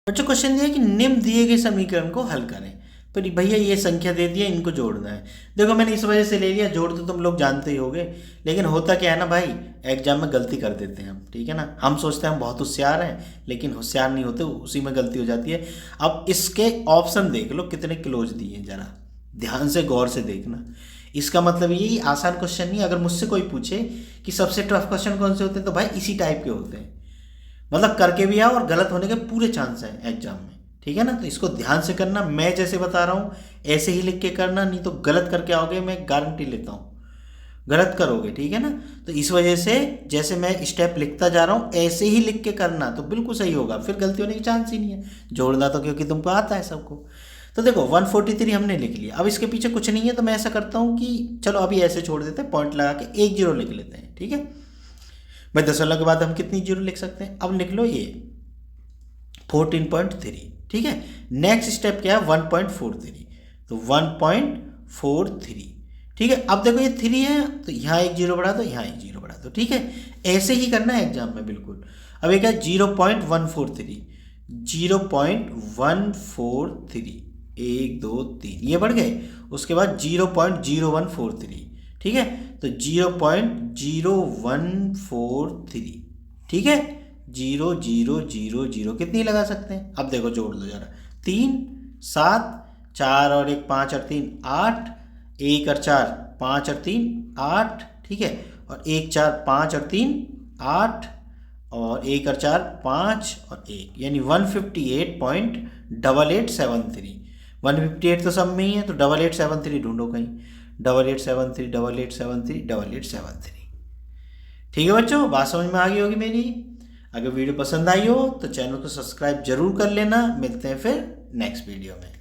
बच्चों क्वेश्चन दिया है कि निम्न दिए गए समीकरण को हल करें। तो भैया ये संख्या दे दी है, इनको जोड़ना है। देखो मैंने इस वजह से ले लिया, जोड़ तो तुम लोग जानते ही होगे, लेकिन होता क्या है ना भाई, एग्जाम में गलती कर देते हैं हम, ठीक है ना। हम सोचते हैं हम बहुत होशियार हैं, लेकिन होशियार नहीं होते, उसी में गलती हो जाती है। अब इसके ऑप्शन देख लो कितने क्लोज दिए हैं, जरा ध्यान से गौर से देखना। इसका मतलब ये आसान क्वेश्चन नहीं। अगर मुझसे कोई पूछे कि सबसे टफ क्वेश्चन कौन से होते हैं, तो भाई इसी टाइप के होते हैं। मतलब करके भी आओ और गलत होने के पूरे चांस हैं एग्जाम में, ठीक है ना। तो इसको ध्यान से करना, मैं जैसे बता रहा हूँ ऐसे ही लिख के करना, नहीं तो गलत करके आओगे, मैं गारंटी लेता हूँ गलत करोगे, ठीक है ना। तो इस वजह से जैसे मैं स्टेप लिखता जा रहा हूँ ऐसे ही लिख के करना, तो बिल्कुल सही होगा, फिर गलती होने की चांस ही नहीं है। जोड़ना तो क्योंकि तुमको आता है सबको। तो देखो 143 हमने लिख लिया। अब इसके पीछे कुछ नहीं है, तो मैं ऐसा करता हूँ कि चलो अभी ऐसे छोड़ देते हैं, पॉइंट लगा के 1 0 लिख लेते हैं, ठीक है भाई। दशमलव के बाद हम कितनी जीरो लिख सकते हैं, अब लिख लो ये 14.3, ठीक है। नेक्स्ट स्टेप क्या है, 1.43, तो 1.43, ठीक है। अब देखो ये 3 है, तो यहाँ 1 0 बढ़ा दो, यहाँ 1 0 बढ़ा दो, ठीक है। ऐसे ही करना है एग्जाम में बिल्कुल। अब ये क्या, 0.143, 0.143, 1 2 3 ये बढ़ गए। उसके बाद 0.0143, ठीक है, तो 0.0143, ठीक है। 0 0 0 0 कितनी लगा सकते हैं, अब देखो जोड़ लो जरा। 3 7, 4 और 1 5 और 3 8, 1 और 4 5 और 3 8, ठीक है। और 1 4 5 और 3 8, और 1 और 4 5 और 1, यानी 158.8873। 158 तो सब में ही है, तो 8873 ढूंढो कहीं, 8873 8873 8873, ठीक है बच्चों। बात समझ में आ गई होगी मेरी। अगर वीडियो पसंद आई हो तो चैनल को सब्सक्राइब जरूर कर लेना। मिलते हैं फिर नेक्स्ट वीडियो में।